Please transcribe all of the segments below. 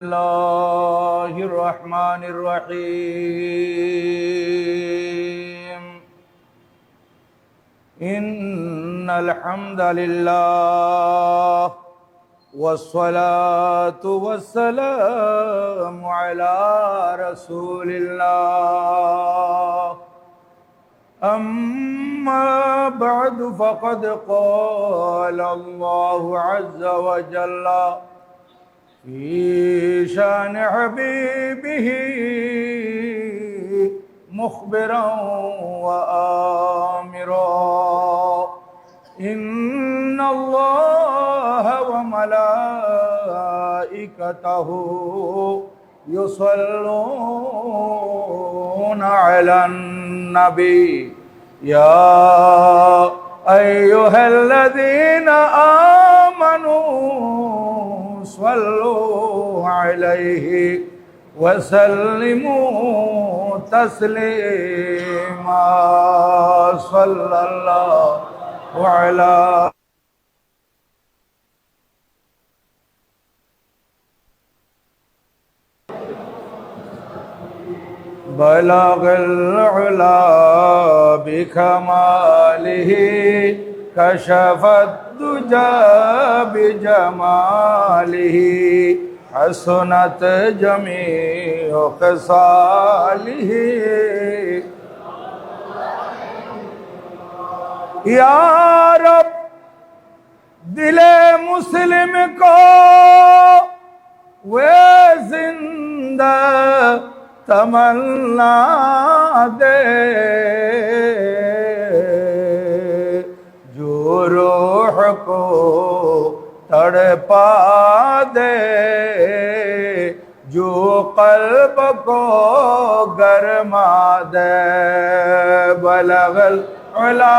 الله الرحمن الرحيم إن الحمد لله والصلاة والسلام على رسول الله أما بعد فقد قال الله عز وجل في شان حبيبه مخبرا وآمرا إن الله وملائكته يصلون على النبي يا أيها الذين آمنوا صلوا عليه وسلموا تسليما صلى الله على بلغ العلا بكماله كشف الدجى بجماله حسنت جميع خصاله या रब दिले मुस्लिम को वे जिंदा तमन्ना दे जो रूह को तड़पा दे जो कल्ब को गरमा दे बलगल उला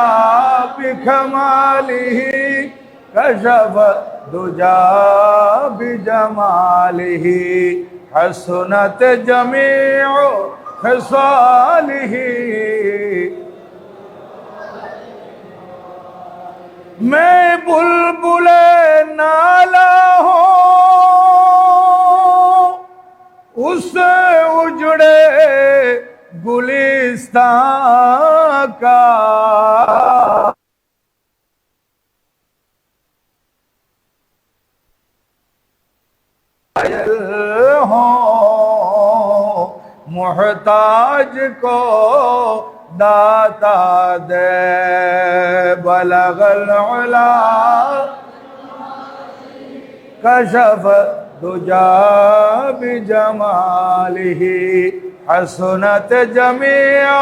बिकमालिही कशफ दुजा बिजमालिही हसनत जमीउ खसालिही मैं बुलबुले नाला हूँ उससे उजड़े गुलिस्तां का मुहताज को दाता दे बलगल उला कशफ दुजा बिजमालिही हसनत जमीअ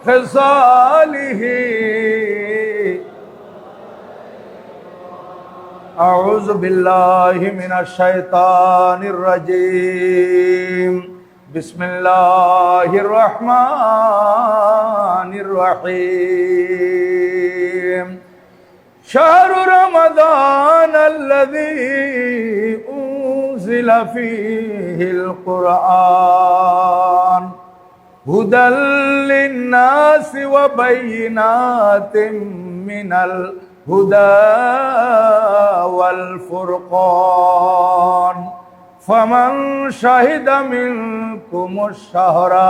खसालिही अऊज़ु बिल्लाहि मिनश शैतानिर रजीम बिस्मिल्लाहिर रहमानिर रहीम शहरु रमज़ान अल्लज़ी उन्ज़िला फ़ीहिल क़ुरआन हुदल लिन्नासि व बय्यिनातिम मिनल हुदा वल फुरक़ान फमन शहिद मिनकुमुश शहरा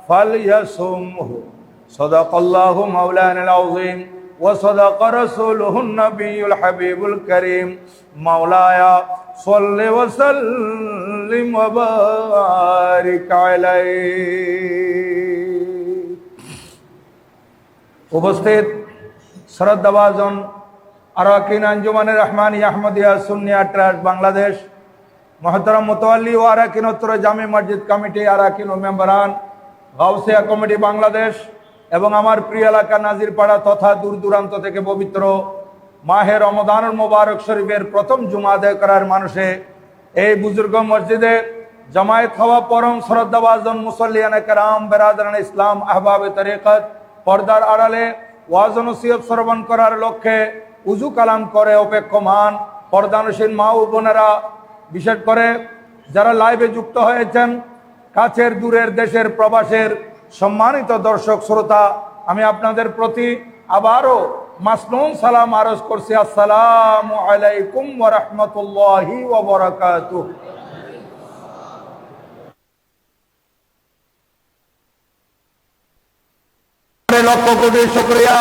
फलयसुमहु सदक़ल्लाहु मौलानाल अज़ीम व सदक़ रसूलुहुन नबियुल हबीबुल करीम मौलाया सल्लि व सल्लिम व बारिक अलैहि। उपस्थित श्रद्धाभाजन আরাকিন আঞ্জুমানে রহমানী আহমদিয়া সুন্নিয়া ট্রাস্ট বাংলাদেশ মোহতরম মুতাওয়াল্লি ও আরাকিন উত্তর জামে মসজিদ কমিটি আরাকিন ও মেম্বারান গাউসিয়া কমিটি বাংলাদেশ এবং আমার প্রিয় এলাকা নাজিরপাড়া তথা দূর দূরান্ত থেকে পবিত্র মাহে রমজানুল মুবারক শরীফের প্রথম জুমা আদায় করার মানুষে এই বুজুর্গ মসজিদে জামায়াত হওয়া পরম শ্রদ্ধাভাজন মুসল্লিয়ানে কেরাম বেরাদারান ইসলাম আহবাবে তরিকত পর্দার আড়ালে ওয়াজ ও নসিহত শ্রবণ করার লক্ষ্যে উজু কালাম করে অপেক্ষমান পর্দানুসীন মা ও বোনেরা, বিশেষ করে যারা লাইভে যুক্ত হয়েছেন, কাছের দূরের দেশের প্রবাসের সম্মানিত দর্শক শ্রোতা, আমি আপনাদের প্রতি আবারও মাসনুন সালাম আরজ করছি। আসসালামু আলাইকুম ওয়া রাহমাতুল্লাহি ওয়া বারাকাতুহু। লক্ষ কোটি শুকরিয়া।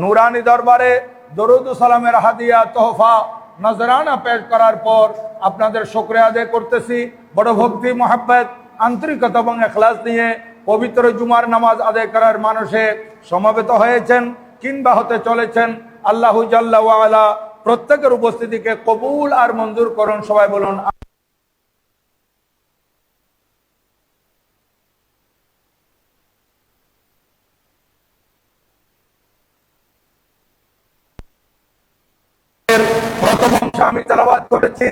নুরানি দরবারে দরুদ ও সালামের হাদিয়া তোহফা নজরানা পেশ করার পর আপনাদের শুকরিয়া আদায় করতেছি। বড় ভক্তি মোহাব্বত আন্তরিকতা এবং ইখলাস নিয়ে পবিত্র জুমার নামাজ আদায় করার মানুষে সমবেত হয়েছেন কিংবা হতে চলেছেন। আল্লাহু জাল্লা ওয়া আলা প্রত্যেকের উপস্থিতিকে কবুল আর মঞ্জুর করুন। সবাই বলুন। প্রথম অংশ আমি তেলাওয়াত করেছি।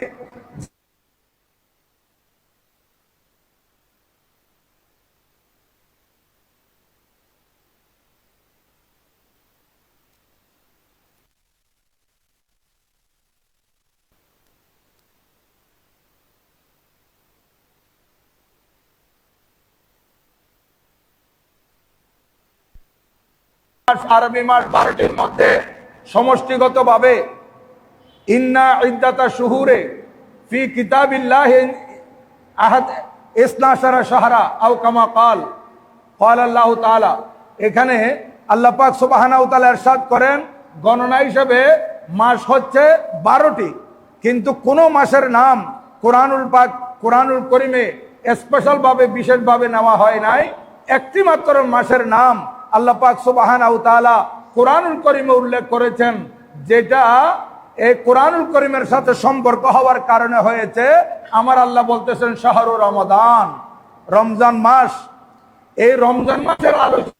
আরবি মাস 12টির মধ্যে সমষ্টিগতভাবে ইন্না ইদ্দাতা শুহুরে ফি কিতাবিল্লাহ আহাদ ইসনাশারা শাহরা আও কামা কাল আল্লাহ তাআলা, এখানে আল্লাহ পাক সুবহানাহু ওয়া তাআলা ইরশাদ করেন গণনা হিসেবে মাস হচ্ছে 12টি, কিন্তু কোন মাসের নাম কোরআনুল করিমে স্পেশাল ভাবে বিশেষভাবে নেওয়া হয় নাই। একটি মাত্র মাসের নাম আল্লাহ পাক সুবহানাহু ওয়া তাআলা কোরআনুল করিমে উল্লেখ করেছেন, যেটা এই কোরআনুল করিমের সাথে সম্পর্ক হওয়ার কারণে হয়েছে। আমার আল্লাহ বলতেছেন শাহরু রমাদান, রমজান মাস। এই রমজান মাসের আলোচনা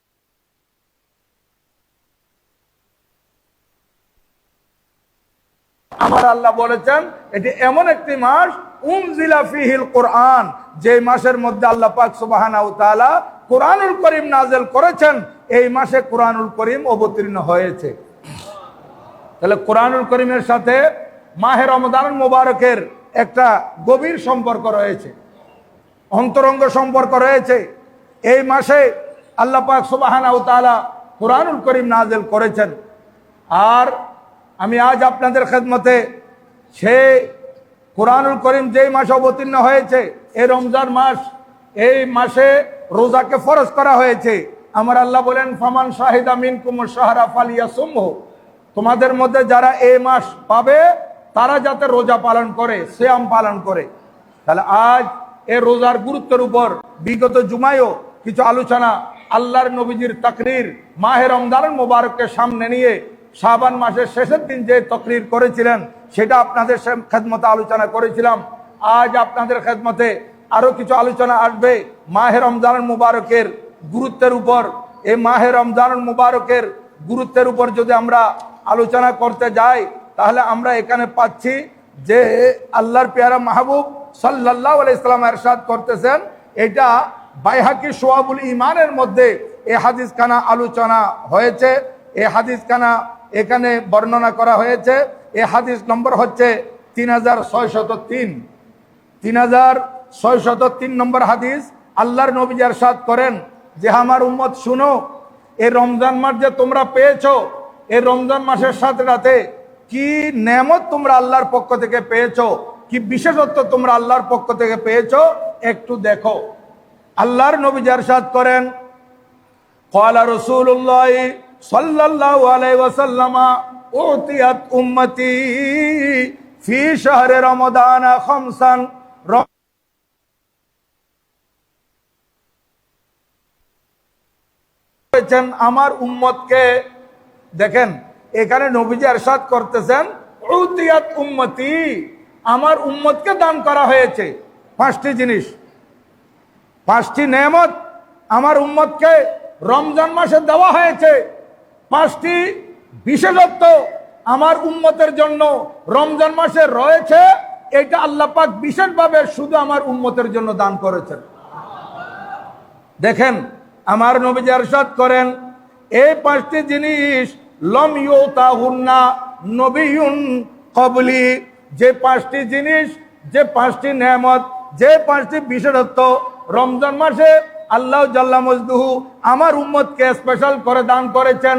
আমার আল্লাহ বলেছেন এটি এমন একটি মাস উনজিলা ফিহিল কোরআন, যে মাসের মধ্যে আল্লাহ পাক সুবহানাহু ওয়া তাআলা কোরআনুল করিম নাযিল করেছেন। এই মাসে কোরআনুল করিম অবতীর্ণ হয়েছে। তাহলে কোরআনুল করিমের সাথে মাহে রমজান মুবারকের একটা গভীর সম্পর্ক রয়েছে, অন্তরঙ্গ সম্পর্ক রয়েছে। এই মাসে আল্লাহ পাক সুবহানাহু ওয়া তাআলা কোরআনুল করিম নাযিল করেছেন। আর আমি আজ আপনাদের খেদমতে সেই কোরআনুল করিম যেই মাসে অবতীর্ণ হয়েছে, এই রমজান মাস, এই মাসে রোজাকে ফরজ করা হয়েছে। আমার আল্লাহ বলেন ফামান শাহিদা মিনকুমুশ শাহরা ফালিয়াসুমহু, তোমাদের মধ্যে যারা এই মাস পাবে তারা যাতে রোজা পালন করে, সিয়াম পালন করে। তাহলে আজ এই রোজার গুরুত্বের উপর বিগত জুমায়ও কিছু আলোচনা, আল্লাহর নবীজির তাকরীর, মাহে রমজান মুবারককে সামনে নিয়ে শাবান মাসের শেষের দিন যে তাকরীর করেছিলেন সেটা আপনাদের খেদমতে আলোচনা করেছিলাম। আজ আপনাদের খেদমতে আরো কিছু আলোচনা আসবে মাহে রমজান মুবারকের গুরুত্বের উপর। এই মাহে রমজান মুবারকের গুরুত্বের উপর যদি আমরা আলোচনা করতে যাই, তাহলে আমরা এখানে পাচ্ছি যে আল্লাহর পেয়ারা মাহবুব সাল্লাল্লাহু আলাইহি সাল্লাম ইরশাদ করতেছেন, এটা বাইহাকি শুআবুল ঈমানের মধ্যে এই হাদিস খানা আলোচনা হয়েছে। এই হাদিস খানা এখানে বর্ণনা করা হয়েছে। এই হাদিস নম্বর হচ্ছে 3603 নম্বর হাদিস। আল্লাহর নবী ইরশাদ করেন যে আমার উম্মত শুনো, এই রমজান মাস যে তোমরা পেয়েছো, এই রমজান মাসের সাথে রাতে কি নেয়ামত তোমরা আল্লাহর পক্ষ থেকে পেয়েছো, কি বিশেষত্ব তোমরা আল্লাহর পক্ষ থেকে পেয়েছো, একটু দেখো। আল্লাহর নবী ইরশাদ করেন ক্বালা রাসূলুল্লাহ সাল্লাল্লাহু আলাইহি ওয়াসাল্লাম উতিয়াত উম্মতি ফি শাহরি রমাদান খামসান, আমার উম্মতকে, দেখেন এখানে নবীজি ইরশাদ করতেছেন উতিয়াত উম্মতি, আমার উম্মতকে দান করা হয়েছে 5টি জিনিস, 5টি নেয়ামত আমার উম্মতকে রমজান মাসে দেওয়া হয়েছে। 5টি বিশেষত্ব আমার উম্মতের জন্য রমজান মাসে রয়েছে। এটা আল্লাহ পাক বিশেষভাবে শুধু আমার উম্মতের জন্য দান করেছেন। দেখেন আমার নবীজি ইরশাদ করেন এই 5টি জিনিস লম ইউতাহুন্না নবিয়ুন ক্বাবলি, যে 5টি জিনিস, যে 5টি নেয়ামত, যে 5টি বিশেষত্ব রমজান মাসে আল্লাহ জাল্লা মজদুহু আমার উম্মতকে স্পেশাল করে দান করেছেন।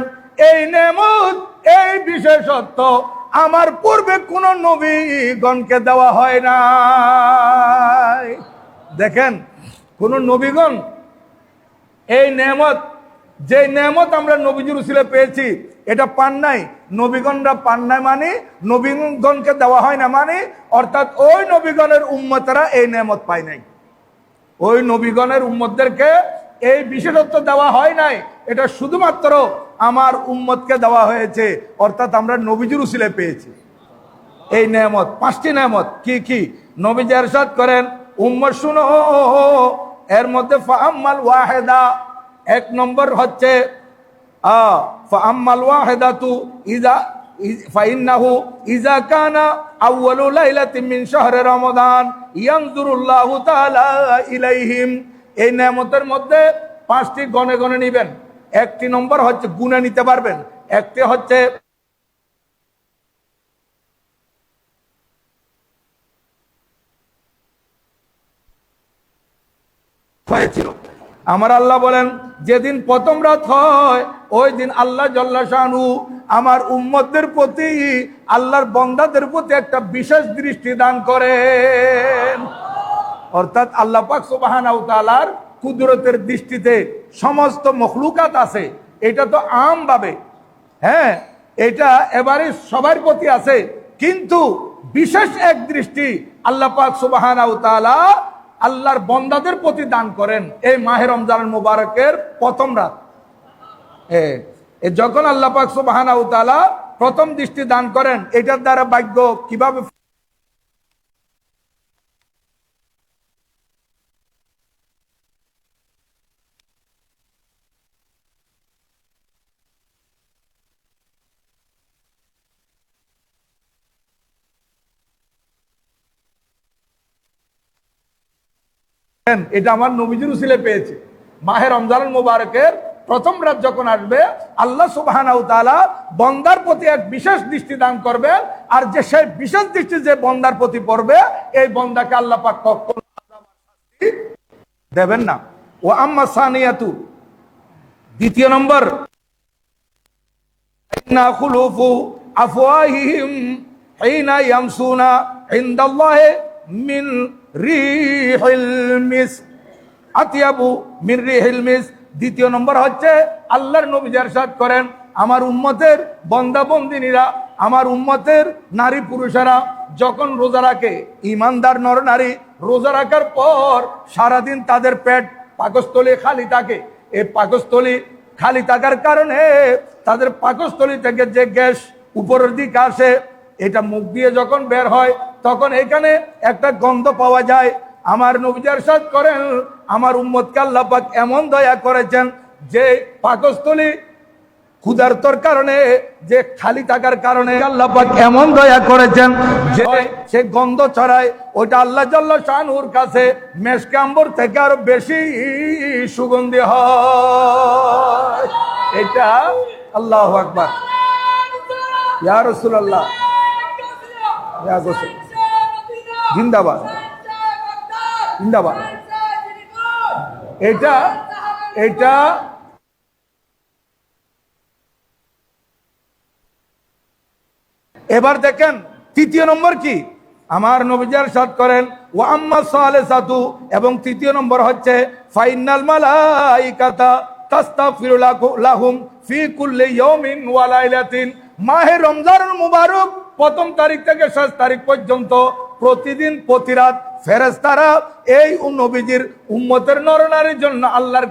এই নেয়ামত, এই বিশেষত্ব আমার পূর্বে কোন নবীগণকে দেওয়া হয় না। দেখেন, কোন নবীগণ এই নেয়ামত, যে নেয়ামত আমরা নবীজির উসিলে পেয়েছি, এটা পান নাই, নবীগণরা পান নাই, মানে নবীগণকে দেওয়া হয় না, মানে অর্থাৎ ওই নবীগণের উম্মতেরা এই নেয়ামত পায় নাই। ওই নবীগণের উম্মতদেরকে এই বিশেষত্ব দেওয়া হয় নাই, এটা শুধুমাত্র আমার উম্মতকে দেওয়া হয়েছে, অর্থাৎ আমরা নবীজির উসিলে পেয়েছি এই নেয়ামত। 5টি নেয়ামত কি কি? নবীজি ইরশাদ করেন, উম্মত শুনো, এর মধ্যে ফাআম্মাল ওয়াহিদা, 1 নম্বর হচ্ছে ফাআম্মাল ওয়াহিদাতু ইযা ফাইন্নাহু ইযা কানা আউয়ালু লাইলাতিন মিন শাহরি রমাদান ইয়ানজুরুল্লাহু তাআলা ইলাইহিম। এই নেয়ামতের মধ্যে 5টি গণে গণে নেবেন। 1টি নম্বর হচ্ছে গুণে নিতে পারবেন, একটি হচ্ছে হয়েছিল। আমার আল্লাহ বলেন, যেদিন প্রথম রাত হয় ওই দিন আল্লাহ জাল্লা শানু আমার উম্মতদের প্রতি, আল্লাহর বান্দাদের প্রতি একটা বিশেষ দৃষ্টি দান করেন। অর্থাৎ আল্লাহ পাক সুবহানাহু ওয়া তাআলার কুদরতের দৃষ্টিতে সমস্ত মখলুকাত আছে, এটা তো আমভাবে, হ্যাঁ, এটা এবারে সবার প্রতি আছে, কিন্তু বিশেষ এক দৃষ্টি আল্লাহ পাক সুবহানাহু ওয়া তাআলা আল্লাহর বান্দাদের প্রতি দান করেন এই মাহে রমজান মুবারকের প্রথম রাত। যখন আল্লাহ পাক সুবহানাহু ওয়া তাআলা প্রথম দৃষ্টি দান করেন, এটার দ্বারা ভাগ্য কিভাবে এটা আমার নবীজির উসিলে পেয়েছে। মাহে রমজান মুবারকের প্রথম রাত যখন আসবে, আল্লাহ সুবহানাহু ওয়া তাআলা বান্দার প্রতি এক বিশেষ দৃষ্টি দান করবেন, আর যে সেই বিশেষ দৃষ্টি যে বান্দার প্রতি পড়বে, এই বান্দাকে আল্লাহ পাক কখনো শাস্তি দেবেন না। ওয়া আম্মা সানিয়াতু, দ্বিতীয় নম্বর, ইন্না খুলুফু আফওয়াহিহিম হিনা ইয়ামসুনা ইনদাল্লাহি মিন রিহিল মিস আতিয়াবু মিন রিহিল মিস। দ্বিতীয় নম্বর হচ্ছে আল্লাহর নবী ইরশাদ করেন, আমার উম্মতের বান্দা বান্দিনীরা, আমার উম্মতের নারী পুরুষেরা যখন রোজা রাখে, ঈমানদার নর নারী রোজা রাখার পর সারাদিন তাদের পেট পাকস্থলী খালি থাকে। এই পাকস্থলী খালি থাকার কারণে তাদের পাকস্থলী থেকে যে গ্যাস উপরের দিকে আসে, এটা মুখ দিয়ে যখন বের হয় তখন এখানে একটা গন্ধ পাওয়া যায়। আমার নবী ইরশাদ করেন, আমার উম্মতকে আল্লাহ পাক এমন দয়া করেছেন যে পাকস্থলী ক্ষুধার্তর কারণে, যে খালি থাকার কারণে আল্লাহ পাক এমন দয়া করেছেন যে সে গন্ধ ছড়ায়, ওইটা আল্লাহ জাল্লা শানুর কাছে মেশকে আম্বর থেকে আরো বেশি সুগন্ধি হয়। এটা আল্লাহু আকবার, ইয়া রাসূলুল্লাহ, ইয়া রাসূল, জিন্দাবাদ জিন্দাবাদ। এটা এটা এবার দেখেন তৃতীয় নম্বর কি? আমার নবী ইরশাদ করেন, ওয়া আম্মা সালিসাতু, এবং তৃতীয় নম্বর হচ্ছে ফাইনাল মালাইকাতা তাস্তাগফিরু লাহুম ফি কুল্লি ইয়াউমিন ওয়া লাইলাতিন। মাহে রমজানুল মুবারক প্রথম তারিখ থেকে শেষ তারিখ পর্যন্ত প্রতিদিন প্রতি রাত ফেরেশতারা এই নবীজির উম্মতের নরনারীর জন্য আল্লাহর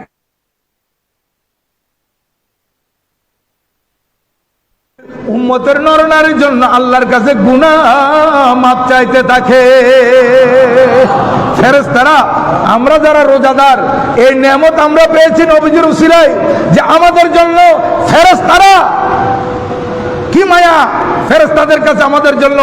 উম্মতের নরনারীর জন্য আল্লাহর কাছে গুনাহ মাপ চাইতে থাকে। ফেরেশতারা, আমরা যারা রোজাদার, এই নিয়ামত আমরা পেয়েছি নবীজির উসিলায়, যে আমাদের জন্য ফেরেশতারা কি মায়া, ফেরেশতাদের কাছে আমাদের জন্য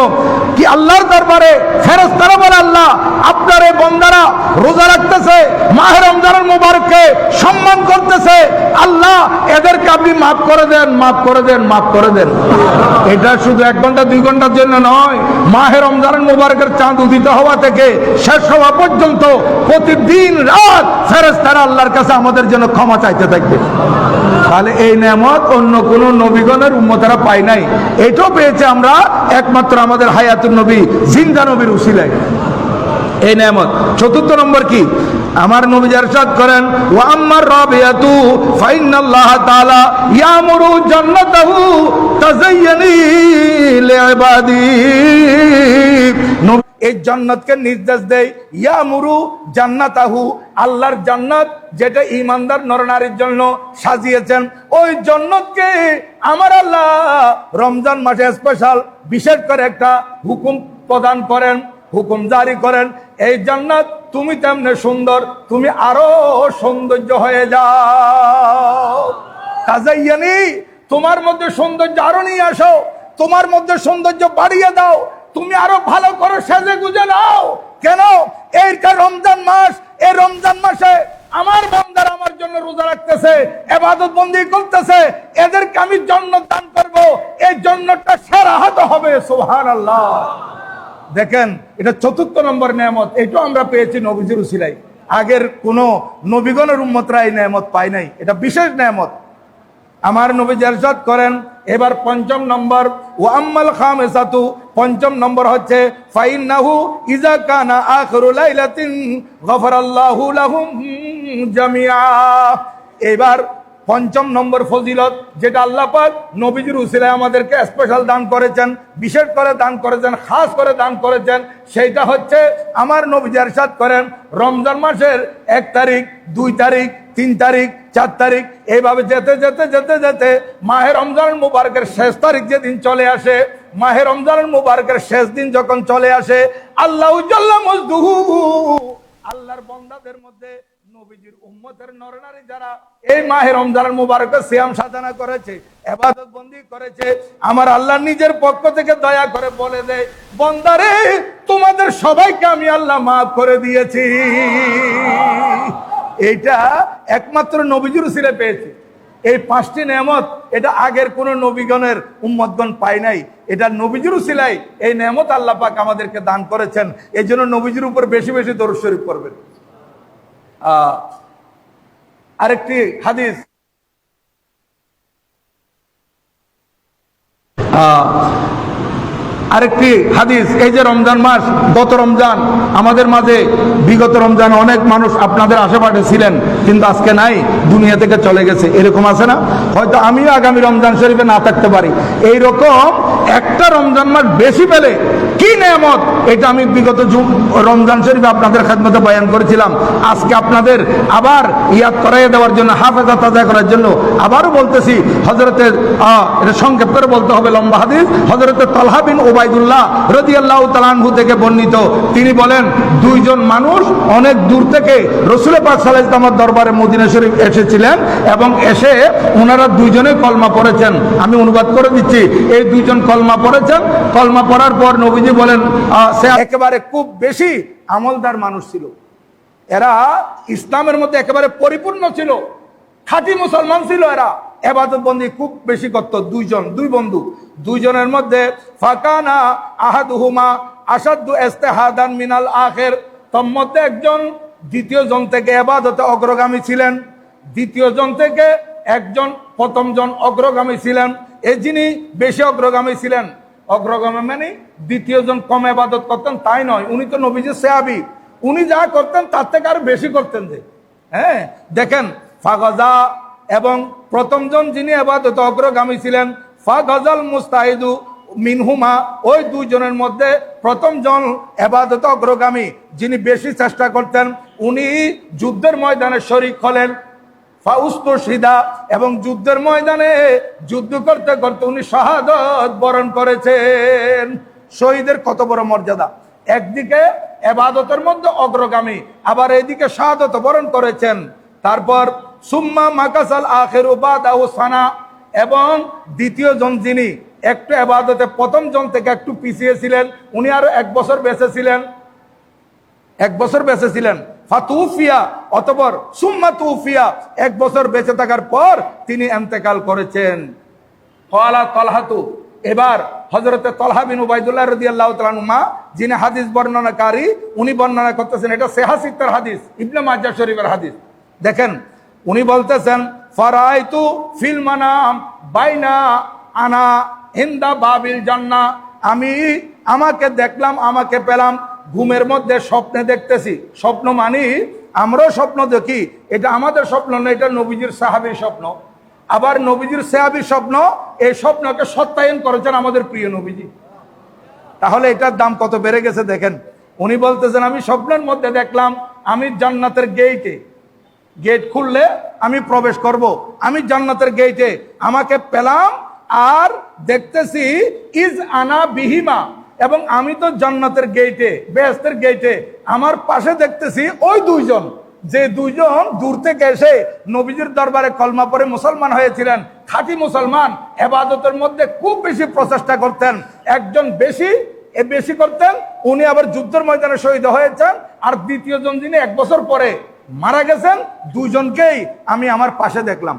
কি আল্লাহর দরবারে ফেরেশতারা বলে, আল্লাহ আপনার এই বান্দারা রোজা রাখতেছে, মাহে রমজানুল মুবারককে সম্মান করতেছে, আল্লাহ এদেরকে আপনি মাফ করে দেন, মাফ করে দেন, মাফ করে দেন। এটা শুধু 1 ঘন্টা 2 ঘন্টার জন্য নয়, মাহে রমজানুল মুবারকের চাঁদ উদিত হওয়া থেকে শেষ হওয়া পর্যন্ত প্রতিদিন রাত ফেরেশতারা আল্লাহর কাছে আমাদের জন্য ক্ষমা চাইতে থাকবে। তাহলে এই নেয়ামত অন্য কোন নবীগণের উম্মতেরা পায় নাই, এটাও পেয়েছে পেয়েছি আমরা একমাত্র আমাদের হায়াতুন নবী জিন্দা নবীর উসিলায়। এই নেয়ামত। চতুর্থ নম্বর কি? আমার নবী ইরশাদ করেন, ওয়া আম্মার রাবিয়াতু ফাইনাল্লাহ তাআলা ইয়ামুরু জান্নাতাহু তাযায়্যানি লিইবাদি। এই জান্নাতকে নির্দেশ দেয়, ইয়ামুরু জান্নাতাহু, আল্লাহর জান্নাত যেটা ঈমানদার নরনারীর জন্য সাজিয়েছেন, ওই জান্নাতকে আমার আল্লাহ রমজান মাসে স্পেশাল বিশেষ করে একটা হুকুম প্রদান করেন, হুকুম জারি করেন, এই জান্নাত তুমি তেমনি সুন্দর, তুমি আরো সৌন্দর্য হয়ে যাও। তাজাইয়ানি, তোমার মধ্যে সৌন্দর্য আরো নিয়ে আসো, তোমার মধ্যে সৌন্দর্য বাড়িয়ে দাও, তুমি আরো ভালো করে সেজে গুজে নাও। কেন? এইটা রমজান মাস, এই রমজান মাসে আমার বান্দারা আমার জন্য রোজা রাখতেছে, ইবাদত বন্দি করতেছে, এদেরকে আমি জান্নাত দান করব, এই জান্নাতটা সারাহাত হবে। সুবহানাল্লাহ। দেখেন, এটা চতুর্থ নম্বর নেয়ামত। এটা আমরা পেয়েছি নবীজির উসিলায়। আগের কোন নবীগণের উম্মতরা এই নেয়ামত পায় নাই, এটা বিশেষ নেয়ামত। আমার নবী ইরশাদ করেন, এবার পঞ্চম নম্বর, ওয়া আম্মাল খামিসাতু, পঞ্চম নম্বর হচ্ছে ফাইন্নাহু ইজা কানা আখিরু লাইলাতিন গফারাল্লাহু লাহুম জামিআ। এবার পঞ্চম নম্বর ফজিলত যেটা আল্লাহ পাক নবীজির উসিলায় আমাদেরকে স্পেশাল দান করেছেন, বিশেষ করে দান করেছেন, খাস করে দান করেছেন, সেইটা হচ্ছে আমার নবী ইরশাদ করেন, রমজান মাসের 1 তারিখ, 2 তারিখ, 3 তারিখ, 4 তারিখ, এইভাবে যেতে যেতে যেতে যেতে মাহে রমজান মুবারকের শেষ তারিখ যেদিন চলে আসে, মাহে রমজান মুবারকের শেষ দিন যখন চলে আসে, আল্লাহু জাল্লা মজদুহু, আল্লাহর বান্দাদের মধ্যে নবীজির উম্মতের নরনারী যারা এই মাহে রমজান মুবারকে সিয়াম সাধনা করেছে, ইবাদত বন্দি করেছে, আমার আল্লাহ নিজের পক্ষ থেকে দয়া করে বলে দেয়, বান্দারে তোমাদের সবাইকে আমি আল্লাহ মাফ করে দিয়েছি। এইটা একমাত্র নবীজির উসিলায় পেয়েছি। এই 5টি নেয়ামত, এটা আগের কোন নবীগণের উম্মতগণ পায় নাই, এটা নবীজির উসিলায় এই নেয়ামত আল্লাহ পাক আমাদেরকে দান করেছেন। এই জন্য নবীজির উপর বেশি বেশি দরুদ শরীফ পড়বেন। আরেকটি হাদিস, এই যে রমজান মাস, গত রমজান আমাদের মাঝে, বিগত রমজান অনেক মানুষ আপনাদের আশেপাশে ছিলেন, কিন্তু আজকে নাই, দুনিয়া থেকে চলে গেছে, এরকম আছে না? হয়তো আমিও আগামী রমজান শরীফে না থাকতে পারি। এইরকম একটা রমজান মাস বেশি পেলে কি নেয়ামত, এটা আমি বিগত রমজান শরীফে আপনাদের খেদমতে বয়ান করেছিলাম। আজকে আপনাদের আবার ইয়াদ করাইয়া দেওয়ার জন্য, হাফেজা তাজা করার জন্য আবারও বলতেছি। হযরতের এটা সংক্ষেপ করে বলতে হবে, লম্বা হাদিস। হযরতে তালহা বিন উবাইদুল্লাহ রাদিয়াল্লাহু তাআলা আনহু থেকে বর্ণিত, তিনি বলেন, 2 জন মানুষ অনেক দূর থেকে রাসূল পাক সাল্লাল্লাহু আলাইহি ওয়াসাল্লামের দরবারে মদিনা শরীফ এসেছিলেন, এবং এসে ওনারা 2 জনে কলমা পড়েছেন। আমি অনুবাদ করে দিচ্ছি। এই 2 জন কলমা পড়েছেন। কলমা পড়ার পর নবীজি বলেন, সে একেবারে খুব বেশি আমলদার মানুষ ছিল, এরা ইসলামের মধ্যে একেবারে পরিপূর্ণ ছিল, খাঁটি মুসলমান ছিল, এরা ইবাদত বন্দি খুব বেশি করত। 2 বন্ধু, 2 জনের মধ্যে ফাকানা আহাদুহুমা আসাদ্দু ইস্তিহাদান মিনাল আখির, তার মধ্যে একজন দ্বিতীয় জন থেকে ইবাদতে অগ্রগামী ছিলেন, দ্বিতীয় জন থেকে একজন প্রথম জন অগ্রগামী ছিলেন। এই যিনি বেশি অগ্রগামী ছিলেন, অগ্রগামী মানে দ্বিতীয় জন কম ইবাদত করতেন তাই নয়, উনি তো নবীজির সাহাবী, উনি যা করতেন তার থেকে আর বেশি করতেন। যে হ্যাঁ, দেখেন, ফাগাজা, এবং প্রথম জন যিনি ইবাদতে অগ্রগামী ছিলেন, ফাগাজাল মুস্তাহিদু মিনহুমা, ওই 2 জনের মধ্যে প্রথম জন ইবাদতে অগ্রগামী যিনি বেশি চেষ্টা করতেন, উনি যুদ্ধের ময়দানে শরীক হলেন। ফাউস্তুশহিদা, এবং যুদ্ধের ময়দানে যুদ্ধ করতে করতে উনি শাহাদাত বরণ করেছেন। শহীদের কত বড় মর্যাদা! একদিকে ইবাদতের মধ্যে অগ্রগামী, আবার এইদিকে শাহাদাত বরণ করেছেন। তারপর সুম্মা মাকাসাল আখিরু বাদাহু সানা, এবং দ্বিতীয় জন যিনি একটু ইবাদতে প্রথম জন থেকে একটু পিছিয়ে ছিলেন, উনি আরো 1 বছর বেঁচে ছিলেন, 1 বছর বেঁচে ছিলেন। ফাতুফিয়া, অতঃপর সুম্মা তুফিয়া, 1 বছর বেঁচে থাকার পর তিনি ইন্তেকাল করেছেন। ক্বালা তালহাতু, এবার হযরতে তালহা বিন উবাইদুল্লাহ রাদিয়াল্লাহু তাআলা আনহুমা, যিনি হাদিস বর্ণনাকারী, উনি বর্ণনা করতেছেন, এটা সেহাসিত্তার হাদিস, ইবনে মাজাহ শরীফের হাদিস। দেখেন, উনি বলতেছেন, ফারাইতু ফিল মানাম বাইনা আনা ইনদা বাবিল জান্নাহ, আমাকে দেখলাম, আমাকে পেলাম ঘুমের মধ্যে, স্বপ্নে দেখতেছি। স্বপ্ন মানি আমরাও স্বপ্ন দেখি, এটা আমাদের স্বপ্ন না, এটা নবীজির সাহাবীর স্বপ্ন। আবার নবীজির সাহাবীর স্বপ্ন, এই স্বপ্নকে সত্যায়ন করেছেন আমাদের প্রিয় নবীজি। তাহলে এটার দাম কত বেড়ে গেছে দেখেন। উনি বলতেছেন আমি স্বপ্নের মধ্যে দেখলাম আমি জান্নাতের গেট খুললে আমি প্রবেশ করব, আমি জান্নাতের গেটে, আমাকে পেলাম আর দেখতেছি ইজ আনা বিহিমা, এবং আমি তো জান্নাতের গেটে, বেহেশতের গেটে, আমার পাশে দেখতেছি ওই দুইজন, যে দুইজন দূর থেকে এসে নবীজির দরবারে কলমা পড়ে মুসলমান হয়েছিলেন, খাঁটি মুসলমান, ইবাদতের মধ্যে খুব বেশি প্রচেষ্টা করতেন। একজন বেশি করতেন, উনি আবার যুদ্ধের ময়দানে শহীদ হয়েছেন, আর দ্বিতীয় জন যিনি 1 বছর পরে মারা গেছেন, দুইজনকেই আমি আমার পাশে দেখলাম।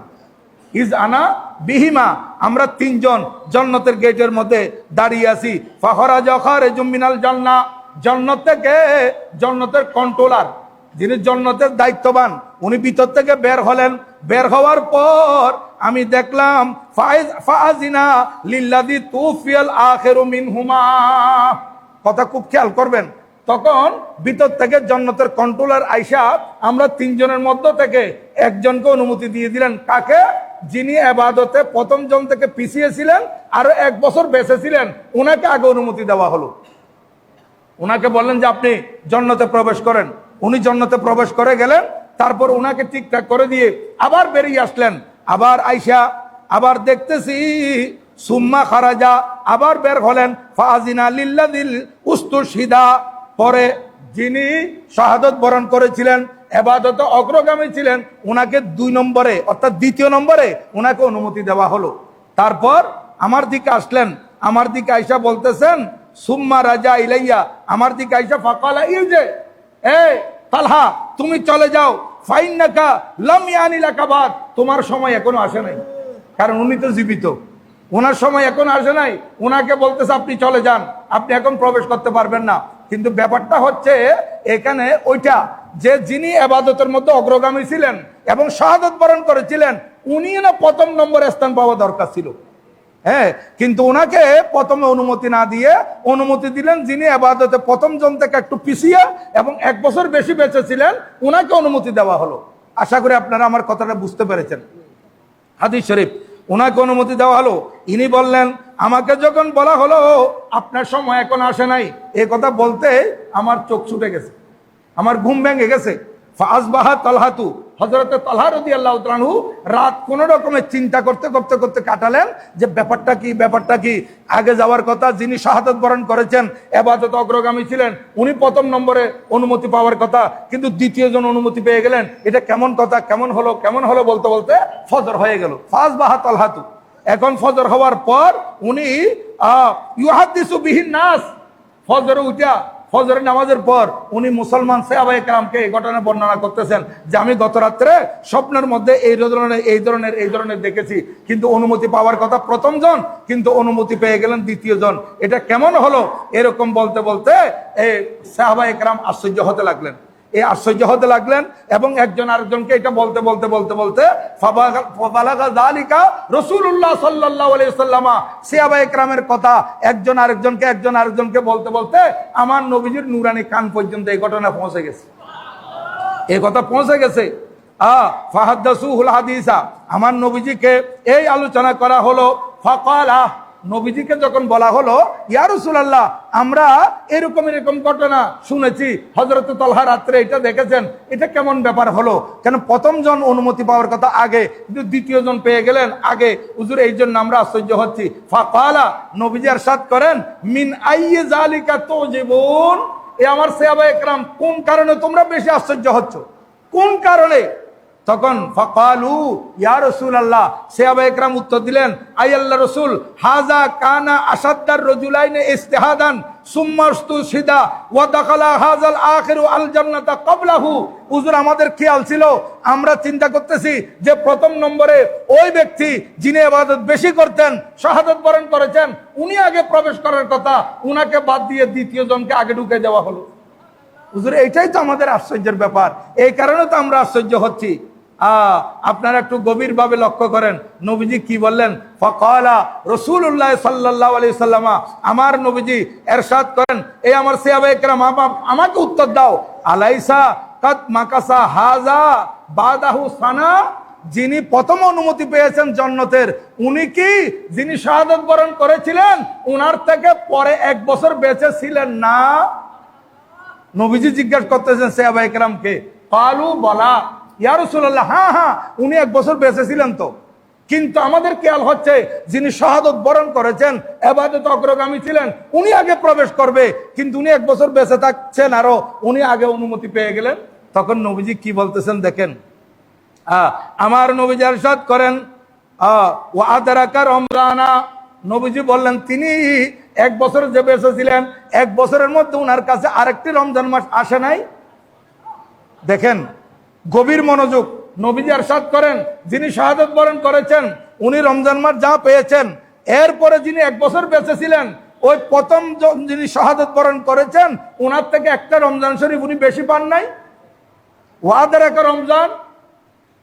ইজ আনা বিহিমা, আমরা 3 জন জান্নাতের গেটের মধ্যে দাঁড়িয়ে আছি। ফাখরাজা খারিজুম মিনাল জান্নাহ, জান্নাত থেকে, জান্নাতের কন্ট্রোলার, যিনি জান্নাতের দায়িত্ববান, উনি ভিতর থেকে বের হলেন। বের হওয়ার পর আমি দেখলাম ফাআজিনা লিল্লাযী তুফিয়াল আখিরু মিনহুমা। কথা খুব খেয়াল করবেন। তখন ভিতর থেকে জান্নাতের কন্ট্রোলার আইসা আমরা 3 জনের মধ্য থেকে একজনকে অনুমতি দিয়ে দিলেন। কাকে? যিনি ইবাদতে প্রথম জন থেকে পিছিয়ে ছিলেন, আরো 1 বছর বেঁচে ছিলেন, ওনাকে আগে অনুমতি দেওয়া হলো। ওনাকে বললেন যে আপনি জান্নাতে প্রবেশ করেন। উনি জান্নাতে প্রবেশ করে গেলেন। তারপর ওনাকে ঠিকঠাক করে দিয়ে আবার বেরিয়ে আসলেন। আবার আইসা আবার দেখতেছি সুম্মা খারাজা, আবার বের হলেন। ফাজিনা লিল্লাযিল উস্তুশহিদা, পরে যিনি শাহাদত বরণ করেছিলেন, ইবাদতে অগ্রগামী ছিলেন, ওনাকে 2 নম্বরে অর্থাৎ দ্বিতীয় নম্বরে ওনাকে অনুমতি দেওয়া হলো। তারপর আমার দিকে আসলেন। আমার দিকে আইসা বলতেছেন সুম্মা রাজা ইলাইয়া, আমার দিকে আইসা ফাকালা ইউজে, এই তালহা তুমি চলে যাও, ফাইন্নাকা লাম ইয়ানি লাকা বাদ, তোমার সময় এখনো আসে নাই। কারণ উনি তো জীবিত, ওনার সময় এখন আসে নাই। ওনাকে বলতেছে আপনি চলে যান, আপনি এখন প্রবেশ করতে পারবেন না। কিন্তু ব্যাপারটা হচ্ছে এখানে ওইটা, যে যিনি ইবাদতের মধ্যে অগ্রগামী ছিলেন এবং শাহাদাত বরণ করেছিলেন, উনি না প্রথম নম্বরে স্থান পাওয়া দরকার ছিল। হ্যাঁ, কিন্তু ওনাকে প্রথমে অনুমতি না দিয়ে অনুমতি দিলেন যিনি ইবাদতে প্রথম জন থেকে একটু পিছিয়ে এবং 1 বছর বেশি বেঁচে ছিলেন, ওনাকে অনুমতি দেওয়া হলো। আশা করি আপনারা আমার কথাটা বুঝতে পেরেছেন। হাদিস শরীফ, ওনাকে অনুমতি দেওয়া হলো। ইনি বললেন, আমাকে যখন বলা হলো আপনার সময় এখন আসে নাই, এই কথা বলতে আমার চোখ ছুটে গেছে, আমার ঘুম ভেঙে গেছে। ফাসবাহা তালহাতু, হযরত তালহা রাদিয়াল্লাহু তাআলা আনহু রাত কোন রকমের চিন্তা করতে করতে করতে কাটালেন যে ব্যাপারটা কি। আগে যাওয়ার কথা, যিনি শাহাদাত বরণ করেছেন, ইবাদত অগ্রগামী ছিলেন, উনি প্রথম নম্বরে অনুমতি পাওয়ার কথা, কিন্তু দ্বিতীয় জন অনুমতি পেয়ে গেলেন। এটা কেমন কথা, কেমন হলো বলতে বলতে ফজর হয়ে গেল। ফাসবাহা তালহাতু, এখন ফজর হওয়ার পর উনি ইউহাদ্দিসু বিহিন নাস, ফজরে উঠা, ফজরের নামাজের পর উনি মুসলমান সাহাবায়ে কেরামকে এই ঘটনা বর্ণনা করতেছেন যে আমি গত রাত্রে স্বপ্নের মধ্যে এই ধরনের দেখেছি, কিন্তু অনুমতি পাওয়ার কথা প্রথম জন, কিন্তু অনুমতি পেয়ে গেলেন দ্বিতীয় জন। এটা কেমন হলো? এরকম বলতে বলতে এই সাহাবায়ে কেরাম আশ্চর্য হতে লাগলেন এবং একজন আরেকজনকে এটা বলতে বলতে ফাবালাগা যালিকা রাসূলুল্লাহ সাল্লাল্লাহু আলাইহি ওয়াসাল্লাম, সাহাবায়ে কেরামের কথা একজন আরেকজনকে বলতে বলতে আমার নবীজির নূরানি কান পর্যন্ত এই ঘটনা পৌঁছে গেছে। এই কথা পৌঁছে গেছে। ফাহাদাসুহুল হাদিসা, আমার নবীজিকে এই আলোচনা করা হলো। ফাকালা, নবীজিকে যখন বলা হলো ইয়া রাসূলুল্লাহ, আমরা এরকম ঘটনা শুনেছি, হযরত তালহা রাত্রে এটা দেখেছেন, এটা কেমন ব্যাপার হলো? কেন প্রথম জন অনুমতি পাওয়ার কথা আগে, কিন্তু দ্বিতীয় জন পেয়ে গেলেন আগে, হুজুর এই জন্য আমরা আশ্চর্য হচ্ছি। ফাকালা, নবীজি ইরশাদ করেন, মিন আইয়ি যালিকা তুজিবুন, এ আমার সাহাবায়ে কেরাম কোন কারণে তোমরা বেশি আশ্চর্য হচ্ছ, কোন কারণে? তখন ফাকালু ইয়া রাসূলুল্লাহ, সাহাবায়ে কেরাম উত্তর দিলেন, আই আল্লাহর রাসূল, হাযা কানা আসাদ্দার রাজুলাইনি ইজতিহাদান সুম্মাস্তুশিদা ওয়া দাখালা হাযাল আখিরু আল জান্নাতা ক্বাবলাহু। হুজুর আমাদের খেয়াল ছিল, আমরা চিন্তা করতেছি যে প্রথম নম্বরে ওই ব্যক্তি যিনি ইবাদত বেশি করতেন, শাহাদাত বরণ করেছেন, উনি আগে প্রবেশ করার কথা, উনাকে বাদ দিয়ে দ্বিতীয় জনকে আগে ঢুকে যাওয়া হলো। হুজুর এইটাই তো আমাদের আশ্চর্যের ব্যাপার, এই কারণে তো আমরা আশ্চর্য হচ্ছি। আপনারা একটু গভীরভাবে লক্ষ্য করেন নবীজি কি বললেন। ফাকালা রাসূলুল্লাহ সাল্লাল্লাহু আলাইহি সাল্লাম, আমার নবীজি ইরশাদ করেন, এই আমার সাহাবায়ে কেরাম আমাকে উত্তর দাও, আলাইসা কাদ মাকাসা হাযা বাদাহু সানা, যিনি প্রথম অনুমতি পেয়েছেন জান্নাতের উনি কি যিনি শাহাদাত বরণ করেছিলেন উনার থেকে পরে 1 বছর বেঁচে ছিলেন না? নবীজি জিজ্ঞাসা করতেছেন সাহাবায়ে কেরামকে, কালু বলা ইয়া রাসূলুল্লাহ, হ্যাঁ হ্যাঁ উনি 1 বছর বেঁচে ছিলেন তো, কিন্তু আমাদের খেয়াল হচ্ছে যিনি শাহাদাত বরণ করেছেন ইবাদত অগ্রগামী ছিলেন উনি আগে প্রবেশ করবে, কিন্তু উনি 1 বছর বেঁচে থাকছেন আরো উনি আগে অনুমতি পেয়ে গেলেন। তখন নবীজি কি বলতেছেন দেখেন, আমার নবীজি ইরশাদ করেন, ওয়া আদরাকা রমজানা, নবীজি বললেন তিনি 1 বছর যে বেঁচে ছিলেন 1 বছরের মধ্যে উনার কাছে আরেকটি রমজান মাস আসে নাই। দেখেন গভীর মনোযোগ, নবীজি ইরশাদ করেন যিনি শাহাদাত বরণ করেছেন উনি রমজান মাস যা পেয়েছেন, এরপরে যিনি 1 বছর বেঁচে ছিলেন ওই প্রথম যিনি শাহাদাত বরণ করেছেন উনার থেকে একটা রমজান শরীফ উনি বেশি পান নাই। ওয়া আদরাকা রমজান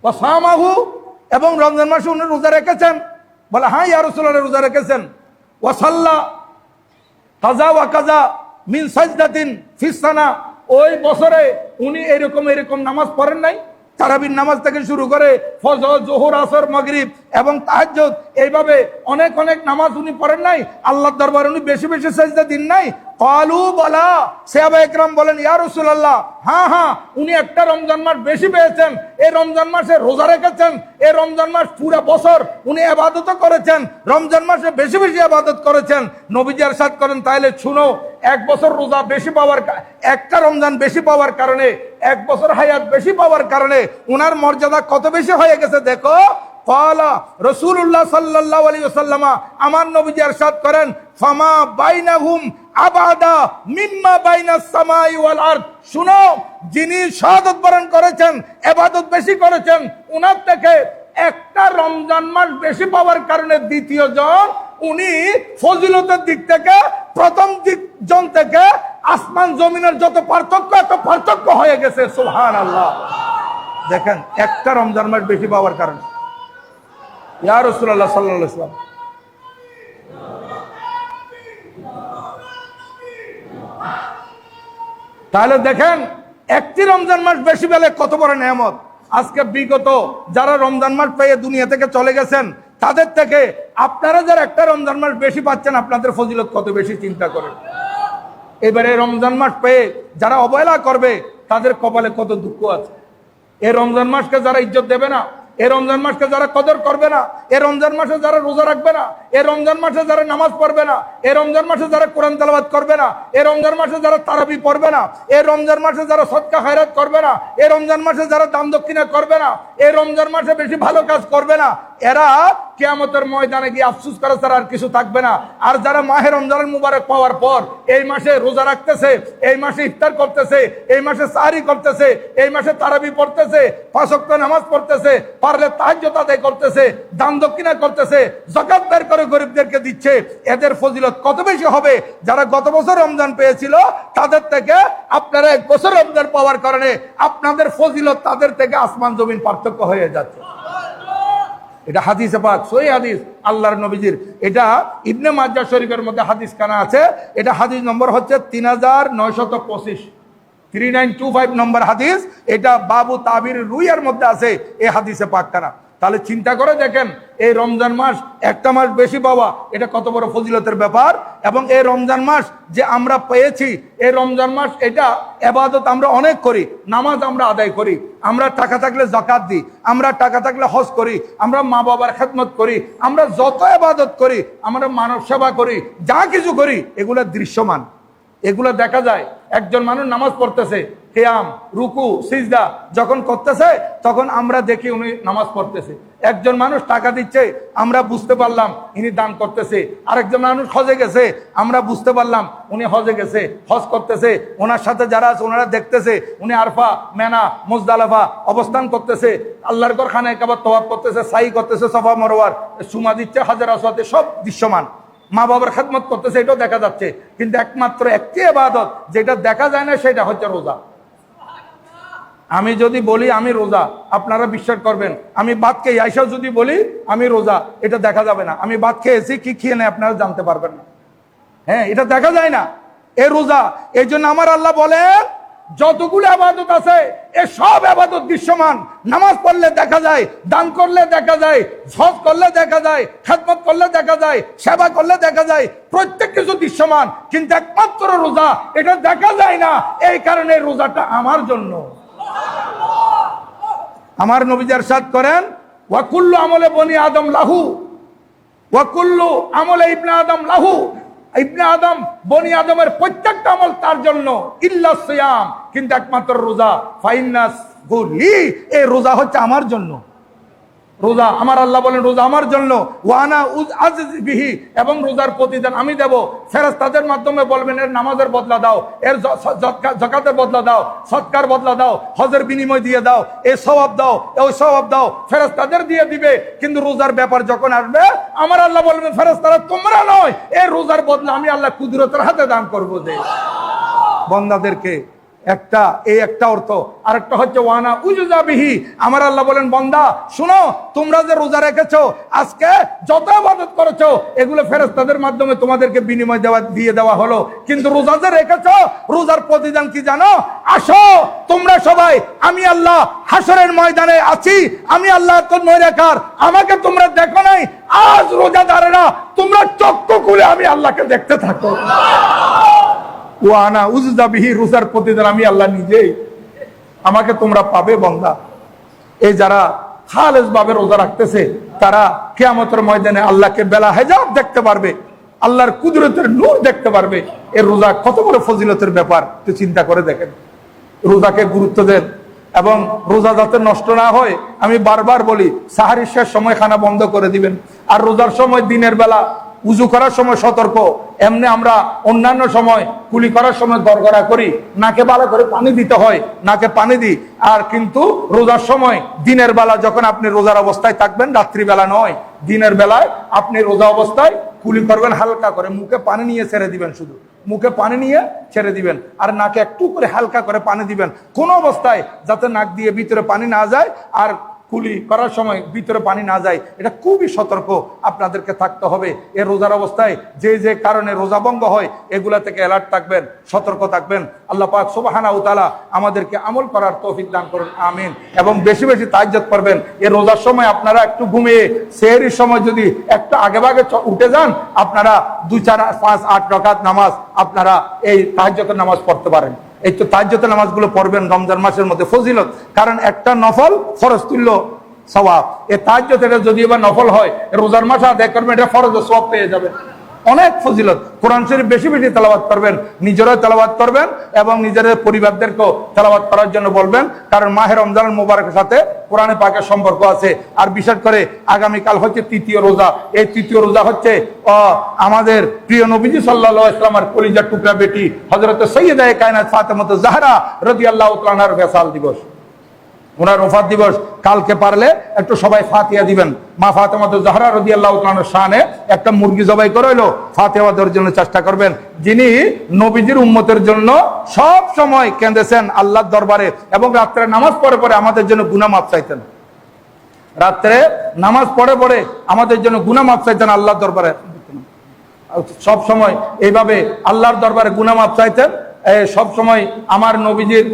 ওয়া সামাহু, এবং রমজান মাসে উনি রোজা রেখেছেন। বলে হ্যাঁ ইয়া রাসূলুল্লাহ রোজা রেখেছেন। ওয়া সাল্লা কাজা ওয়া কাজা মিন সাজদাতিন ফিস সানা, ওই বছরে উনি এরকম নামাজ পড়েন নাই, তারাবির নামাজ থেকে শুরু করে ফজর জোহর আসর মাগরিব এবং তাহাজ্জুদ, এইভাবে অনেক নামাজ উনি পড়েন নাই, আল্লাহর দরবারে উনি বেশি বেশি সাজদা দিন নাই। কালু বলা, সাহাবায়ে কেরাম বলেন ইয়া রাসূলুল্লাহ, হ্যাঁ হ্যাঁ উনি একটা রমজান মাস বেশি পেয়েছেন, এই রমজান মাসে রোজা রেখেছেন, এই রমজান মাস পুরো বছর উনি ইবাদত করেছেন, রমজান মাসে বেশি বেশি ইবাদত করেছেন। নবীজি ইরশাদ করেন তাহলে শুনো, 1 বছর রোজা বেশি পাওয়ার, একটা রমজান বেশি পাওয়ার কারণে, 1 বছর হায়াত বেশি পাওয়ার কারণে উনার মর্যাদা কত বেশি হয়ে গেছে দেখো। ক্বালা রাসূলুল্লাহ সাল্লাল্লাহু আলাইহি ওয়াসাল্লাম, আমার নবীজি ইরশাদ করেন, ফামা বাইনাহুম আবাদা মিম্মা বাইনাস সামাই ওয়াল আরদ, শুনো যিনি শাহাদাত বরণ করেছেন ইবাদত বেশি করেছেন উনার থেকে একটা রমজান মাস বেশি পাওয়ার কারণে দ্বিতীয় জন উনি ফজিলতের দিক থেকে প্রথম জন থেকে আসমান জমিনের যত পার্থক্য এত পার্থক্য হয়ে গেছে। সুবহানাল্লাহ, দেখেন একটা রমজান মাস বেশি পাওয়ার কারণে। ইয়া রাসূলুল্লাহ সাল্লাল্লাহু আলাইহি ওয়াসাল্লাম, তাহলে দেখেন একটি রমজান মাস বেশি পেলে কত বড় নেয়ামত। আজকে বিগত যারা রমজান মাস পেয়ে দুনিয়া থেকে চলে গেছেন তাদের থেকে আপনারা যারা একটা রমজান মাস বেশি পাচ্ছেন আপনাদের ফজিলত কত বেশি চিন্তা করেন। এবারে রমজান মাস পেয়ে যারা অবহেলা করবে তাদের কপালে কত দুঃখ আছে। এই রমজান মাসকে যারা ইজ্জত দেবে না, এই রমজান মাসকে যারা কদর করবে না, এই রমজান মাসে যারা রোজা রাখবে না, এই রমজান মাসে যারা নামাজ পড়বে না, এই রমজান মাসে যারা কোরআন তেলাওয়াত করবে না, এই রমজান মাসে যারা তারাবি পড়বে না, এই রমজান মাসে যারা সদকা খায়রাত করবে না, এই রমজান মাসে যারা দান দক্ষিণা করবে না, এই রমজান মাসে বেশি ভালো কাজ করবে না, এরা কিয়ামতের ময়দানে গিয়ে আফসোস করা ছাড়া আর কিছু থাকবে না। আর যারা মাহে রমজানুল মুবারক পাওয়ার পর এই মাসে রোজা রাখতেছে, এই মাসে ইফতার করতেছে, এই মাসে সাহরি করতেছে, এই মাসে তারাবি পড়তেছে, 5 ওয়াক্ত নামাজ পড়তেছে, পারলে তাহাজ্জুদ আদায় করতেছে, দান দক্ষিণা করতেছে, যাকাত বের করে গরিবদেরকে দিচ্ছে, এদের ফজিলত কত বেশি হবে যারা গত বছর রমজান পেয়েছিল তাদের থেকে। আপনারা 1 বছর রমজান পাওয়ার কারণে আপনাদের ফজিলত তাদের থেকে আসমান জমিন পার্থক্য হয়ে যাচ্ছে। এটা হাদিসে পাক, সহিহ হাদিস আল্লাহর নবীজির। এটা ইবনে মাজাহ শরীফের মধ্যে হাদিস কানা আছে। এটা হাদিস নম্বর হচ্ছে 3925, 3925 নম্বর হাদিস। এটা বাবু তাবির রুইয়ার মধ্যে আছে এই হাদিসে পাক কানা। তাহলে চিন্তা করে দেখেন এই রমজান মাস একটা মাস বেশি পাওয়া এটা কত বড় ফজিলতের ব্যাপার। এবং এই রমজান মাস যে আমরা পেয়েছি, এই রমজান মাস এটা ইবাদত আমরা অনেক করি, নামাজ আমরা আদায় করি, আমরা টাকা থাকলে যাকাত দিই, আমরা টাকা থাকলে হজ করি, আমরা মা বাবার খেদমত করি, আমরা যত ইবাদত করি, আমরা মানব সেবা করি, যা কিছু করি এগুলো দৃশ্যমান, এগুলো দেখা যায়। একজন মানুষ নামাজ পড়তেছে, কিয়াম রুকু সিজদা যখন করতেছে তখন আমরা দেখি উনি নামাজ পড়তেছে। একজন মানুষ টাকা দিচ্ছে, আমরা বুঝতে পারলাম ইনি দান করতেছে। আরেকজন মানুষ হজে গেছে, আমরা বুঝতে পারলাম উনি হজে গেছে, হজ করতেছে। ওনার সাথে যারা আছে ওনারা দেখতেছে উনি আরফা মেনা মুজদালিফা অবস্থান করতেছে, আল্লাহর ঘর খানায় কাবা তওয়াফ করতেছে, সাই করতেছে, সাফা মারওয়ার সুমা দিচ্ছে, হাজার আসওয়াদে, সব দৃশ্যমান। মা বাবার খেদমত করতেছে, এটাও দেখা যাচ্ছে। কিন্তু একমাত্র একটি ইবাদত যেটা দেখা যায় না সেটা হচ্ছে রোজা। আমি যদি বলি আমি রোজা, আপনারা বিশ্বাস করবেন। আমি ভাত খেয়ে আইসাও যদি বলি আমি রোজা, এটা দেখা যাবে না। আমি ভাত খেয়েছি কি খেয়ে নেই আপনারা জানতে পারবেন না। হ্যাঁ, এটা দেখা যায় না, এ রোজা। এই জন্য আমার আল্লাহ বলেন যতগুলো আবাদত আছে এ সব আবাদত দৃশ্যমান। নামাজ পড়লে দেখা যায়, দান করলে দেখা যায়, হজ করলে দেখা যায়, খেদমত করলে দেখা যায়, সেবা করলে দেখা যায়, প্রত্যেক কিছু দৃশ্যমান। কিন্তু একমাত্র রোজা এটা দেখা যায় না। এই কারণে রোজাটা আমার জন্য। আমার নবী ইরশাদ করেন ওয়াকুল্লু আমলে বনি আদম লাহু, ওয়াকুল্লু আমলে ইবনে আদম লাহু। ইবনে আদম বনি আদমের প্রত্যেকটা আমল তার জন্য, ইল্লা সিয়াম, কিন্তু একমাত্র রোজা। ফাইন্নাস গুলি, এই রোজা হচ্ছে আমার জন্য। রোজা আমার আল্লাহ বলেন রোজা আমার জন্য। ওয়ানা আজিজি বিহি, এবং রোজার প্রতিদান আমি দেব। ফেরেশতাদের মাধ্যমে বলবেন এর নামাজের বদলা দাও, এর যাকাতের বদলা দাও, সদকার বদলা দাও, হজের বিনিময় দিয়ে দাও, এই সওয়াব দাও, ওই সওয়াব দাও। ফেরেশতাদের দিয়ে দিবে। কিন্তু রোজার ব্যাপার যখন আসবে আমার আল্লাহ বলবেন ফেরেশতারা তোমরা নয়, এই রোজার বদলা আমি আল্লাহ কুদরতের হাতে দান করব যে বান্দাদেরকে। একটা অর্থ। আরেকটা হচ্ছে ওয়ানা উজুজা বিহি, আমার আল্লাহ বলেন বান্দা শুনো, তোমরা যে রোজা রেখেছো, আজকে যত ইবাদত করেছো, এগুলো ফেরেশতাদের মাধ্যমে তোমাদেরকে বিনিময় দিয়ে দেওয়া হলো। কিন্তু রোজা যে রেখেছো, রোজার প্রতিদান কি জানো? আসো তোমরা সবাই, আমি আল্লাহ হাসরের ময়দানে আছি। আমি আল্লাহ তো নৈরাকার, আমাকে তোমরা দেখো নাই। আজ রোজাদারেরা তোমরা চক্ষু খুলে আমি আল্লাহকে দেখতে থাকো। ওয়ানা উজুজা বিহি, রোজার প্রতিদান আমি আল্লাহ নিজেই। আমাকে তোমরা পাবে বান্দা। এই যারা খালেস ভাবে রোজা রাখতেছে তারা কিয়ামতের ময়দানে আল্লাহকে বেলা হেজাব দেখতে পারবে, আল্লাহর কুদরতের নূর দেখতে পারবে। এই রোজা কত বড় ফজিলতের ব্যাপার, তো চিন্তা করে দেখেন। রোজাকে গুরুত্ব দেন, এবং রোজা যাতে নষ্ট না হয়। আমি বারবার বলি সাহারির শেষ সময় খানা বন্ধ করে দিবেন। আর রোজার সময় দিনের বেলা উজু করার সময় সতর্ক। এমনি আমরা অন্যান্য সময় কুলি করার সময় গড়গড়া করি, নাকে ভালো করে পানি দিতে হয়, নাকে পানি দিই। আর কিন্তু রোজার সময় দিনের বেলা যখন আপনি রোজার অবস্থায় থাকবেন, রাত্রিবেলা নয়, দিনের বেলায় আপনি রোজা অবস্থায় কুলি করবেন হালকা করে, মুখে পানি নিয়ে ছেড়ে দিবেন, শুধু মুখে পানি নিয়ে ছেড়ে দিবেন, আর নাকে একটু করে হালকা করে পানি দিবেন। কোন অবস্থায় যাতে নাক দিয়ে ভিতরে পানি না যায়, আর কুলি করার সময় ভিতরে পানি না যায়, এটা খুবই সতর্ক আপনাদেরকে থাকতে হবে। এই রোজার অবস্থায় যে যে কারণে রোজা ভঙ্গ হয়, এগুলা থেকে অ্যালার্ট থাকবেন, সতর্ক থাকবেন। আল্লাহ পাক সুবহানাহু ওয়া তাআলা আমাদেরকে আমল করার তৌফিক দান করুন, আমিন। এবং বেশি বেশি তাহাজ্জুদ করবেন। এই রোজার সময় আপনারা একটু ঘুমিয়ে সেহরির সময় যদি একটু আগে ভাগে উঠে যান, আপনারা 2, 4, 5, 8 রাকাত নামাজ আপনারা এই তাহাজ্জুদের নামাজ পড়তে পারেন। এই তো তাহাজ্জুদের নামাজগুলো পড়বেন রমজান মাসের মধ্যে, ফজিলত। কারণ একটা নফল ফরজ তুল্য সওয়াব। এই তাহাজ্জুদ এটা যদি এবার নফল হয়, রোজার মাসে আদায় করবেন, এটা ফরজ সওয়াব পেয়ে যাবেন, অনেক ফজিলত। কোরআন শরীফ বেশি বেশি তেলাওয়াত করবেন, নিজেরাও তেলাওয়াত করবেন এবং নিজের পরিবারদেরকেও তেলাওয়াত করার জন্য বলবেন। কারণ মাহে রমজান মুবারকের সাথে কোরআনে পাকের সম্পর্ক আছে। আর বিশেষ করে আগামীকাল হচ্ছে তৃতীয় রোজা। এই তৃতীয় রোজা হচ্ছে আমাদের প্রিয় নবীজি সাল্লাল্লাহু আলাইহি ওয়াসাল্লামের কলিজার টুকরা বেটি হযরত সাইয়্যিদা কায়নাত ফাতেমাতুজ জাহরা রাদিয়াল্লাহু তাআলা আনহার বিসাল দিবস, ওনার ওফাত দিবস। কালকে পারলে একটু সবাই ফাতিহা দিবেন। মা ফাতেমাতুজ জাহরা রাদিয়াল্লাহু তাআলা আনহার শানে একটা মুরগি জবাই করে হলো ফাতিহা দেওয়ার জন্য চেষ্টা করবেন, যিনি নবীজির উম্মতের জন্য সব সময় কেঁদেছেন আল্লাহর দরবারে, এবং রাত্রে নামাজ পড়ে পড়ে আমাদের জন্য গুনাহ মাফ চাইতেন। রাত্রে নামাজ পড়ে পড়ে আমাদের জন্য গুনাহ মাফ চাইতেন আল্লাহর দরবারে। সব সময় এইভাবে আল্লাহর দরবারে গুনাহ মাফ চাইতেন। সব সময় আমার নবীজির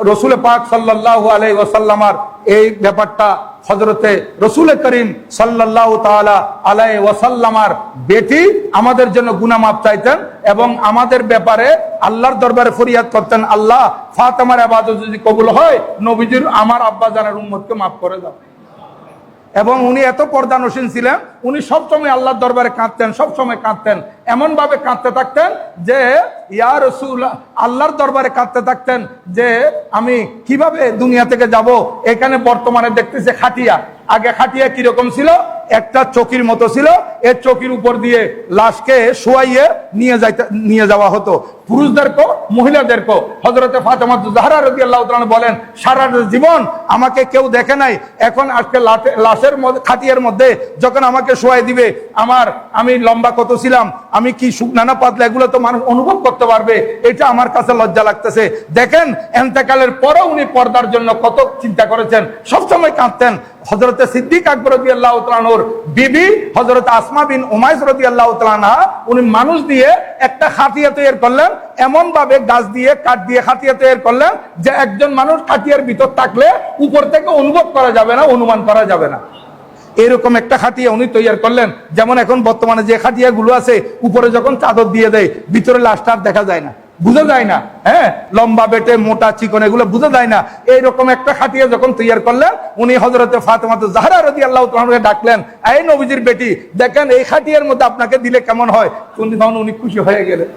রসুল পাক সাল্লাল্লাহু আলাইহি ওয়াসাল্লামার এই ব্যাপারটা হযরতে রসুল করিম সাল্লাল্লাহু তাআলা আলাইহি ওয়াসাল্লামার বেটি আমাদের জন্য গুনাহ মাফ চাইতেন, এবং আমাদের ব্যাপারে আল্লাহর দরবারে ফরিয়াদ করতেন, আল্লাহ ফাতেমার ইবাদত যদি কবুল হয়, নবীজির আমার আব্বা জানের উম্মতকে মাফ করে দাও। এবং উনি এত পর্দানসীন ছিলেন, উনি সবসময় আল্লাহর দরবারে কাঁদতেন, সবসময় কাঁদতেন, এমন ভাবে কাঁদতে থাকতেন যে ইয়া রাসূল, আল্লাহর দরবারে কাঁদতে থাকতেন যে আমি কিভাবে দুনিয়া থেকে যাব। এখানে বর্তমানে দেখতেছে খাটিয়া, আগে খাটিয়া কিরকম ছিল, একটা চকির মতো ছিল, এর চকির উপর দিয়ে লাশকে শোয়াইয়ে নিয়ে যাওয়া হতো। পুরুষদেরকেও মহিলাদেরকেও। হযরতে ফাতেমা জাহরা রাদিয়াল্লাহু তাআলা বলেন, সারা জীবন আমাকে কেউ দেখে নাই, এখন আজকে লাশের মধ্যে, খাটিয়ার মধ্যে যখন আমাকে শোয়াই দিবে, আমি লম্বা কত ছিলাম, আমি কি শুকনা পাতলা, এগুলো তো মানুষ অনুভব করতে পারবে, এটা আমার কাছে লজ্জা লাগতেছে। দেখেন ইন্তেকালের পরও উনি পর্দার জন্য কত চিন্তা করেছেন, সবসময় কাঁদতেন। হযরতে সিদ্দিক আকবর রাদিয়াল্লাহু তাআলা আনহুর বিবি হযরত আসমা বিন উমাইস রাদিয়াল্লাহু তাআলা আনহা, উনি মানুষ দিয়ে একটা খাটিয়া তৈরি করলেন, এমন ভাবে গাছ দিয়ে কাঠ দিয়ে খাটিয়া তৈরি করলেন যে একজন মানুষ খাটিয়ার ভিতর থাকলে উপর থেকে অনুভব করা যাবে না, অনুমান করা যাবে না। এরকম একটা খাটিয়া উনি তৈরি করলেন। যেমন এখন বর্তমানে যে খাটিয়া গুলো আছে, উপরে যখন চাদর দিয়ে দেয়, ভিতরে লাশটা আর দেখা যায় না, বুঝা যায় না। হ্যাঁ, লম্বা বেটে মোটা চিকন, এগুলো বুঝা যায় না। এইরকম একটা খাটিয়া যখন তৈরি করলেন, উনি হযরতে ফাতেমা জাহরা রাদিয়াল্লাহু তাআলাকে ডাকলেন, এই নবীজির বেটি, দেখেন এই খাটিয়ার মধ্যে আপনাকে দিলে কেমন হয়। উনি খুশি হয়ে গেলেন।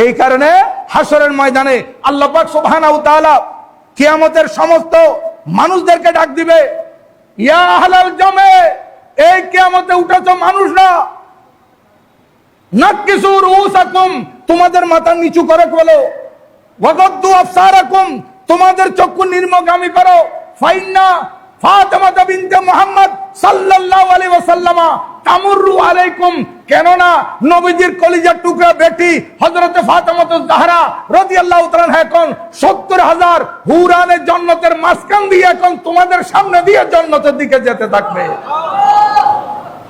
এই কারণে হাসরের ময়দানে আল্লাহ পাক সুবহানাহু ওয়া তাআলা কিয়ামতের সমস্ত মানুষদেরকে ডাক দিবে, ইয়া আহলাল জামে, এই কিয়ামতে উঠেছো মানুষরা, নাকিসু রুউসাকুম, তোমাদের মাথা নিচু করে বলো, ওয়াগাদ্দু আবসারাকুম, তোমাদের চক্ষু নিম্নগামী করো, ফাইন্না ফাতেমা বিনতে মুহাম্মদ সাল্লাল্লাহু আলাইহি ওয়াসাল্লাম তামুরু আলাইকুম, কেননা নবীজির কলিজার টুকরা বেটি হযরতে ফাতেমা জাহরা রাদিয়াল্লাহু তাআলা এখন ৭০,০০০ হুরানের জান্নাতের মাঝখান দিয়ে এখন তোমাদের সামনে দিয়ে জান্নাতের দিকে যেতে থাকবে।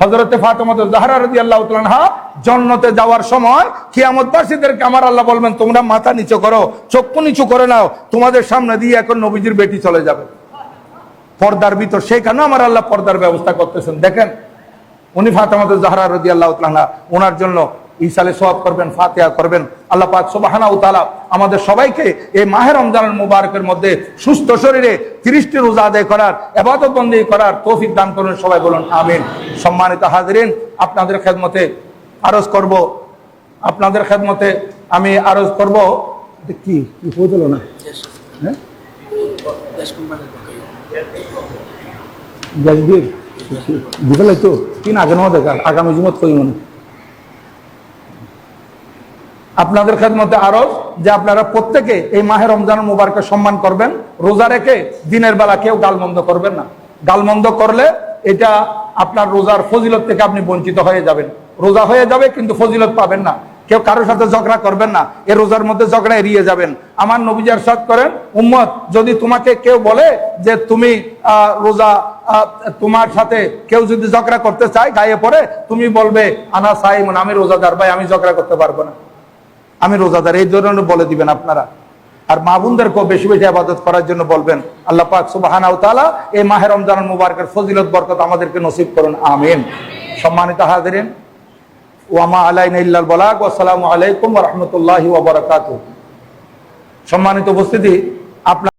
হযরতে ফাতেমা জাহরা রাদিয়াল্লাহু তাআলা জান্নাতে যাওয়ার সময় কিয়ামতবাসীদেরকে আমার আল্লাহ বলবেন, তোমরা মাথা নিচু করো, চক্ষু নিচু করে নাও, তোমাদের সামনে দিয়ে এখন নবীজির বেটি চলে যাবে পর্দার ভিতর। সেখানে আমার আল্লাহ পর্দার ব্যবস্থা করতেছেন। দেখেন, উনি ফাতেমা জাহরা রাদিয়াল্লাহু তাআলা, ওনার জন্য ইসালে সওয়াব করবেন, ফাতিহা করবেন। আল্লাহ পাক সুবহানাহু ওয়া তাআলা আমাদের সবাইকে এই মাহে রমজানুল মুবারকের মধ্যে সুস্থ শরীরে 30টি রোজা আদায় করার, ইবাদত বন্দেগী করার তৌফিক দান করুন। সবাই বলুন আমিন। সম্মানিত হাজিরিন, আপনাদের খেদমতে আরজ করব, আপনাদের খেদমতে আমি আরজ করব, কি হলো না, হ্যাঁ তো 3 আগে নয় দেখা, আগামী জুমত কই মনে। আপনাদের খেদমতে আরজ যে আপনারা প্রত্যেকে এই মাহে রমজান মুবারককে সম্মান করবেন, রোজা রেখে দিনের বেলা কেউ গালমন্দ করবেন না। গালমন্দ করলে এটা আপনার রোজার ফজিলত থেকে আপনি বঞ্চিত হয়ে যাবেন। রোজা হয়ে যাবে কিন্তু ফজিলত পাবেন না। কেউ কারোর সাথে ঝগড়া করবেন না, এই রোজার মধ্যে ঝগড়া এড়িয়ে যাবেন। আমার নবীজি ইরশাদ করেন, উম্মত, যদি তোমাকে কেউ বলে যে তুমি রোজা, তোমার সাথে কেউ যদি ঝগড়া করতে চায় গায়ে পড়ে, তুমি বলবে আনা সাইমুন, আমি রোজাদার, ভাই আমি ঝগড়া করতে পারবো না, আমি রোজাদার, এই ধরনের বলে দিবেন আপনারা। আর মা বোনদেরকেও বেশি বেশি ইবাদত করার জন্য বলবেন। আল্লাহ পাক সুবহানাহু ওয়া তাআলা এই মাহে রমজানুল মুবারকের ফজিলত বরকত আমাদেরকে নসিব করুন, আমিন। সম্মানিত হাজিরিন, ওয়ামা আলাইনা ইল্লাল বালাগ, ওয়াসসালামু আলাইকুম ওয়া রাহমাতুল্লাহি ওয়া বারাকাতুহু। সম্মানিত উপস্থিতি, আপনার